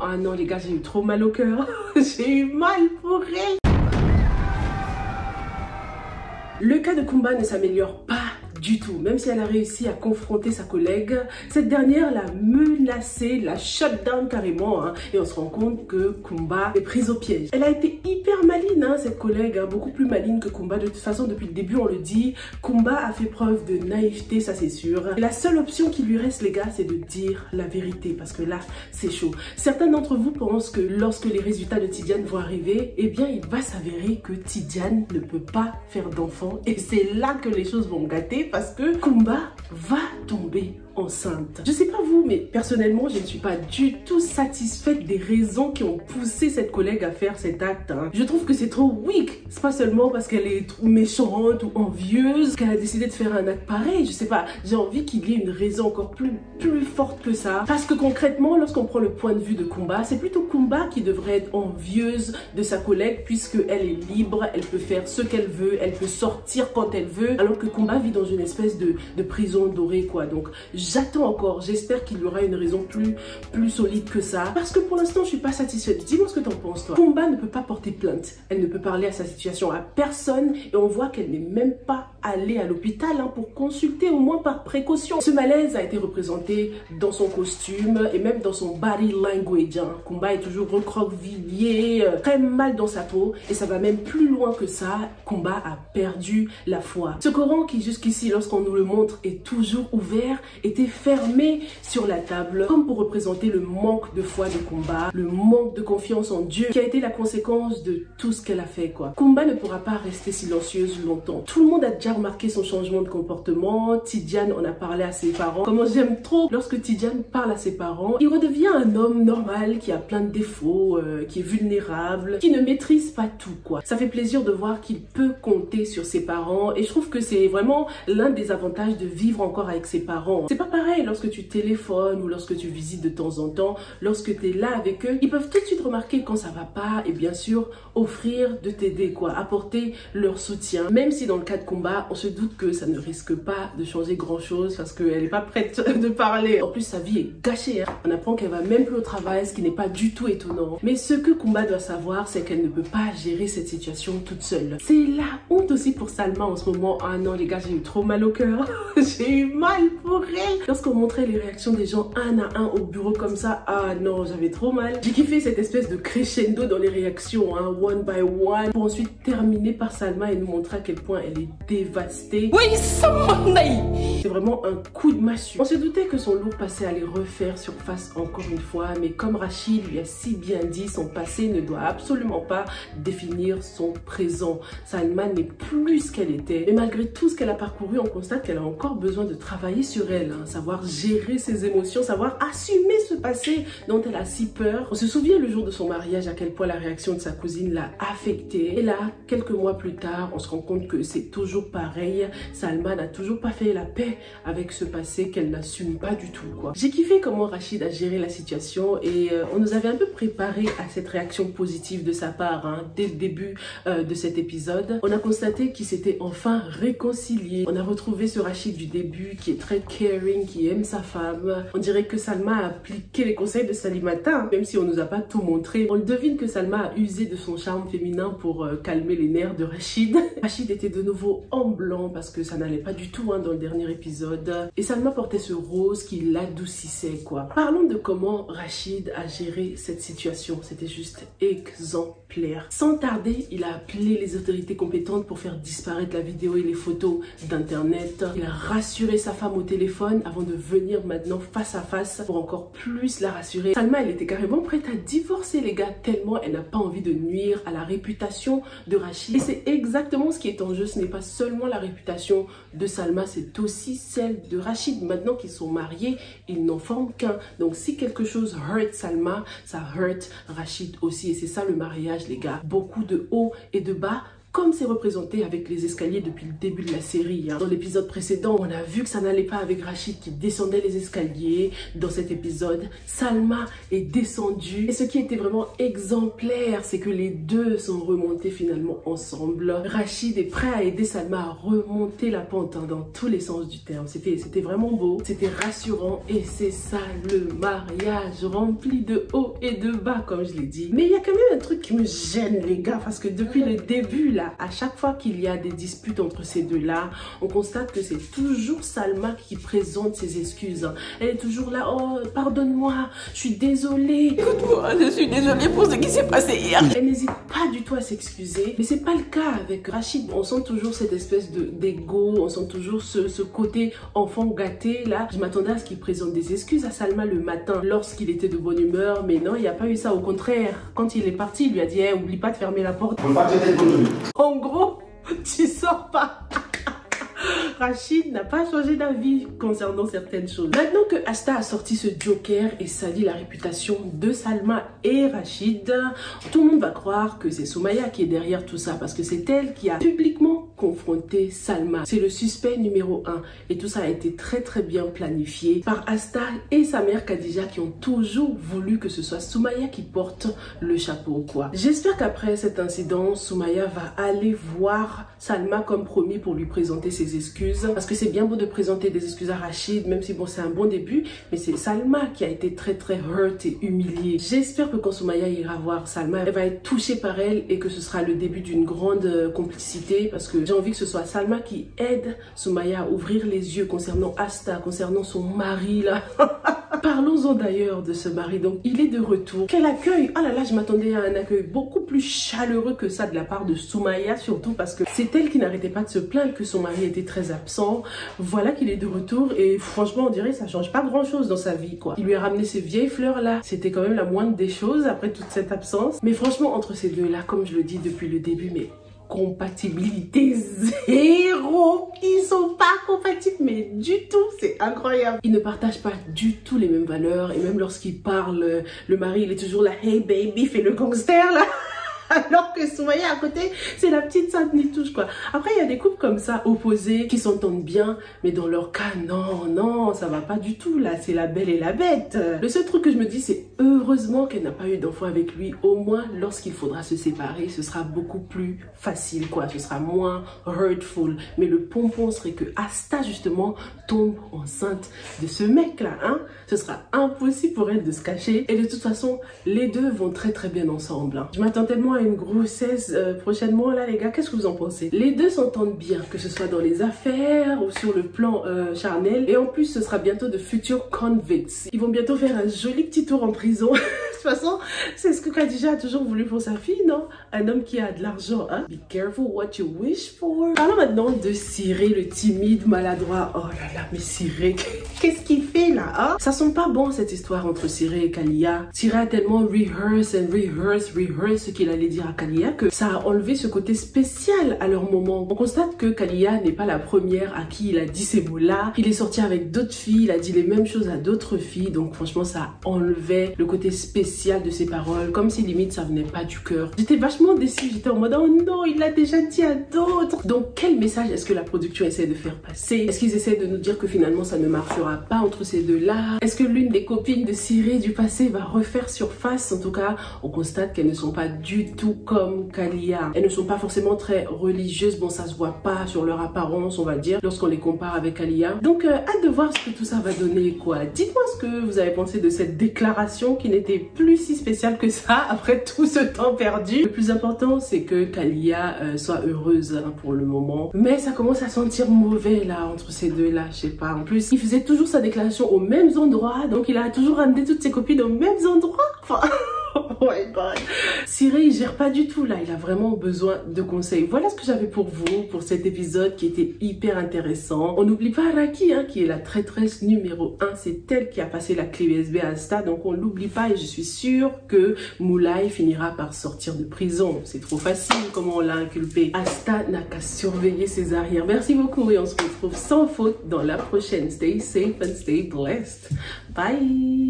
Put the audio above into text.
Ah non les gars, j'ai eu trop mal au cœur. J'ai eu mal pour elle. Le cas de Kumba ne s'améliore pas du tout. Même si elle a réussi à confronter sa collègue, cette dernière l'a menacée, l'a shut down carrément, hein, et on se rend compte que Kumba est prise au piège. Elle a été hyper maligne, hein, cette collègue, hein, beaucoup plus maligne que Kumba. De toute façon, depuis le début, on le dit, Kumba a fait preuve de naïveté, ça c'est sûr. Et la seule option qui lui reste, les gars, c'est de dire la vérité, parce que là, c'est chaud. Certains d'entre vous pensent que lorsque les résultats de Tidiane vont arriver, eh bien, il va s'avérer que Tidiane ne peut pas faire d'enfant, et c'est là que les choses vont gâter, parce que Kumba va tomber enceinte. Je sais pas vous, mais personnellement, je ne suis pas du tout satisfaite des raisons qui ont poussé cette collègue à faire cet acte. Hein. Je trouve que c'est trop weak. C'est pas seulement parce qu'elle est trop méchante ou envieuse qu'elle a décidé de faire un acte pareil. Je sais pas, j'ai envie qu'il y ait une raison encore plus forte que ça. Parce que concrètement, lorsqu'on prend le point de vue de Kumba, c'est plutôt Kumba qui devrait être envieuse de sa collègue puisque elle est libre, elle peut faire ce qu'elle veut, elle peut sortir quand elle veut, alors que Kumba vit dans une espèce de prison dorée, quoi. Donc, j'attends encore, j'espère qu'il y aura une raison plus solide que ça. Parce que pour l'instant, je suis pas satisfaite. Dis-moi ce que t'en penses, toi. Kumba ne peut pas porter plainte. Elle ne peut parler à sa situation à personne. Et on voit qu'elle n'est même pas allée à l'hôpital, hein, pour consulter, au moins par précaution. Ce malaise a été représenté dans son costume et même dans son body language. Hein. Kumba est toujours recroquevillé, très mal dans sa peau. Et ça va même plus loin que ça. Kumba a perdu la foi. Ce Coran qui jusqu'ici, lorsqu'on nous le montre, est toujours ouvert, était fermé sur la table, comme pour représenter le manque de foi de Kumba, le manque de confiance en Dieu, qui a été la conséquence de tout ce qu'elle a fait, quoi. Kumba ne pourra pas rester silencieuse longtemps. Tout le monde a déjà remarqué son changement de comportement. Tidiane en a parlé à ses parents. Comment j'aime trop lorsque Tidiane parle à ses parents. Il redevient un homme normal qui a plein de défauts, qui est vulnérable, qui ne maîtrise pas tout, quoi. Ça fait plaisir de voir qu'il peut compter sur ses parents et je trouve que c'est vraiment l'un des avantages de vivre encore avec ses parents. C'est pas pareil lorsque tu téléphones ou lorsque tu visites de temps en temps, lorsque tu es là avec eux, ils peuvent tout de suite remarquer quand ça va pas et bien sûr offrir de t'aider, quoi, apporter leur soutien. Même si dans le cas de Kumba, on se doute que ça ne risque pas de changer grand chose parce qu'elle est pas prête de parler. En plus, sa vie est gâchée, hein. On apprend qu'elle va même plus au travail, ce qui n'est pas du tout étonnant. Mais ce que Kumba doit savoir, c'est qu'elle ne peut pas gérer cette situation toute seule. C'est la honte aussi pour Salma en ce moment. Ah non les gars, j'ai eu trop mal au cœur. J'ai eu mal pour elle. Lorsqu'on montrait les réactions des gens un à un au bureau comme ça, ah non, j'avais trop mal. J'ai kiffé cette espèce de crescendo dans les réactions, hein, one by one, pour ensuite terminer par Salma et nous montrer à quel point elle est dévastée. Oui, c'est vraiment un coup de massue. On se doutait que son lourd passé allait refaire surface encore une fois, mais comme Rachid lui a si bien dit, son passé ne doit absolument pas définir son présent. Salma n'est plus ce qu'elle était. Mais malgré tout ce qu'elle a parcouru, on constate qu'elle a encore besoin de travailler sur elle, hein, savoir gérer ses émotions, savoir assumer ce passé dont elle a si peur. On se souvient le jour de son mariage à quel point la réaction de sa cousine l'a affectée. Et là, quelques mois plus tard, on se rend compte que c'est toujours pareil. Salma n'a toujours pas fait la paix avec ce passé qu'elle n'assume pas du tout, quoi. J'ai kiffé comment Rachid a géré la situation et on nous avait un peu préparé à cette réaction positive de sa part, hein, dès le début de cet épisode. On a constaté qu'ils s'étaient enfin réconciliés. On a retrouvé ce Rachid du début qui est très caring, qui aime sa femme. On dirait que Salma a appliqué les conseils de Salimata, même si on nous a pas tout montré. On devine que Salma a usé de son charme féminin pour calmer les nerfs de Rachid. Rachid était de nouveau en blanc parce que ça n'allait pas du tout, hein, dans le dernier épisode. Et Salma portait ce rose qui l'adoucissait, quoi. Parlons de comment Rachid a géré cette situation. C'était juste exemplaire. Sans tarder, il a appelé les autorités compétentes pour faire disparaître la vidéo et les photos d'internet. Il a rassuré sa femme au téléphone avant de venir maintenant face à face pour encore plus la rassurer. Salma, elle était carrément prête à divorcer, les gars, tellement elle n'a pas envie de nuire à la réputation de Rachid. Et c'est exactement ce qui est en jeu. Ce n'est pas seulement la réputation de Salma, c'est aussi celle de Rachid. Maintenant qu'ils sont mariés, ils n'en forment qu'un. Donc si quelque chose hurt Salma, ça hurt Rachid aussi. Et c'est ça le mariage, les gars. Beaucoup de hauts et de bas, comme c'est représenté avec les escaliers depuis le début de la série. Dans l'épisode précédent, on a vu que ça n'allait pas avec Rachid qui descendait les escaliers. Dans cet épisode, Salma est descendue. Et ce qui était vraiment exemplaire, c'est que les deux sont remontés finalement ensemble. Rachid est prêt à aider Salma à remonter la pente dans tous les sens du terme. C'était vraiment beau, c'était rassurant et c'est ça le mariage rempli de haut et de bas comme je l'ai dit. Mais il y a quand même un truc qui me gêne les gars, parce que depuis le début là, à chaque fois qu'il y a des disputes entre ces deux là, on constate que c'est toujours Salma qui présente ses excuses. Elle est toujours là, oh pardonne-moi, je suis désolée. Écoute-moi, je suis désolée pour ce qui s'est passé hier. Elle n'hésite pas du tout à s'excuser, mais c'est pas le cas avec Rachid. On sent toujours cette espèce d'ego, on sent toujours ce côté enfant gâté là. Je m'attendais à ce qu'il présente des excuses à Salma le matin lorsqu'il était de bonne humeur, mais non, il n'y a pas eu ça. Au contraire, quand il est parti, il lui a dit hey, oublie pas de fermer la porte. En gros, tu sors pas. Rachid n'a pas changé d'avis concernant certaines choses. Maintenant que Asta a sorti ce joker et sali la réputation de Salma et Rachid, tout le monde va croire que c'est Soumaya qui est derrière tout ça parce que c'est elle qui a publiquement confronté Salma. C'est le suspect numéro 1 et tout ça a été très bien planifié par Asta et sa mère Khadija qui ont toujours voulu que ce soit Soumaya qui porte le chapeau quoi. J'espère qu'après cet incident, Soumaya va aller voir Salma comme promis pour lui présenter ses excuses. Parce que c'est bien beau de présenter des excuses à Rachid, même si bon c'est un bon début, mais c'est Salma qui a été très hurt et humiliée. J'espère que quand Soumaya ira voir Salma, elle va être touchée par elle et que ce sera le début d'une grande complicité parce que j'ai envie que ce soit Salma qui aide Soumaya à ouvrir les yeux concernant Asta, concernant son mari là. Parlons-en d'ailleurs de ce mari, donc il est de retour. Quel accueil! Oh là là, je m'attendais à un accueil beaucoup plus chaleureux que ça de la part de Soumaya, surtout parce que c'est elle qui n'arrêtait pas de se plaindre que son mari était très absent. Voilà qu'il est de retour et franchement on dirait que ça change pas grand chose dans sa vie quoi. Il lui a ramené ces vieilles fleurs là, c'était quand même la moindre des choses après toute cette absence. Mais franchement entre ces deux là, comme je le dis depuis le début, mais compatibilité zéro. Ils sont pas compatibles, mais du tout, c'est incroyable. Ils ne partagent pas du tout les mêmes valeurs et même lorsqu'ils parlent, le mari il est toujours là, hey baby, fais le gangster là. Alors que Soumaya à côté, c'est la petite sainte Nitouche quoi. Après il y a des couples comme ça opposés qui s'entendent bien, mais dans leur cas non, ça va pas du tout là, c'est la belle et la bête. Le seul truc que je me dis c'est heureusement qu'elle n'a pas eu d'enfant avec lui, au moins lorsqu'il faudra se séparer, ce sera beaucoup plus facile quoi, ce sera moins hurtful. Mais le pompon serait que Asta justement tombe enceinte de ce mec là, hein. Ce sera impossible pour elle de se cacher et de toute façon les deux vont très bien ensemble, hein. Je m'attends tellement à une grossesse prochainement là les gars, qu'est-ce que vous en pensez? Les deux s'entendent bien, que ce soit dans les affaires ou sur le plan charnel, et en plus ce sera bientôt de futurs convicts. Ils vont bientôt faire un joli petit tour en prison. De toute façon c'est ce que Khadija a toujours voulu pour sa fille, non? Un homme qui a de l'argent, hein? Be careful what you wish for. Parlons maintenant de Ciré, le timide maladroit. Oh là là, mais Ciré, qu'est-ce qu'il fait là, hein? Ça sent pas bon cette histoire entre Ciré et Kalia. Ciré a tellement rehearse ce qu'il allait dire à Kalia que ça a enlevé ce côté spécial à leur moment. On constate que Kalia n'est pas la première à qui il a dit ces mots-là. Il est sorti avec d'autres filles, il a dit les mêmes choses à d'autres filles, donc franchement ça enlevait le côté spécial de ses paroles, comme si limite ça venait pas du cœur. J'étais vachement déçue, j'étais en mode oh non, il l'a déjà dit à d'autres. Donc quel message est-ce que la production essaie de faire passer? Est-ce qu'ils essaient de nous dire que finalement ça ne marchera pas entre ces deux-là? Est-ce que l'une des copines de Ciré du passé va refaire surface? En tout cas, on constate qu'elles ne sont pas du tout comme Kalia. Elles ne sont pas forcément très religieuses, bon ça se voit pas sur leur apparence on va dire lorsqu'on les compare avec Kalia. Donc hâte de voir ce que tout ça va donner quoi. Dites-moi ce que vous avez pensé de cette déclaration qui n'était plus si spéciale que ça après tout ce temps perdu. Le plus important c'est que Kalia soit heureuse hein, pour le moment, mais ça commence à sentir mauvais là entre ces deux là, je sais pas. En plus il faisait toujours sa déclaration aux mêmes endroits, donc il a toujours ramené toutes ses copines aux mêmes endroits. Enfin oh my god. Ciré il gère pas du tout là, il a vraiment besoin de conseils. Voilà ce que j'avais pour vous pour cet épisode qui était hyper intéressant. On n'oublie pas Raki hein, qui est la traîtresse numéro 1, c'est elle qui a passé la clé USB à Asta, donc on l'oublie pas et je suis sûre que Moulay finira par sortir de prison. C'est trop facile comment on l'a inculpé. Asta n'a qu'à surveiller ses arrières. Merci beaucoup et on se retrouve sans faute dans la prochaine. Stay safe and stay blessed. Bye.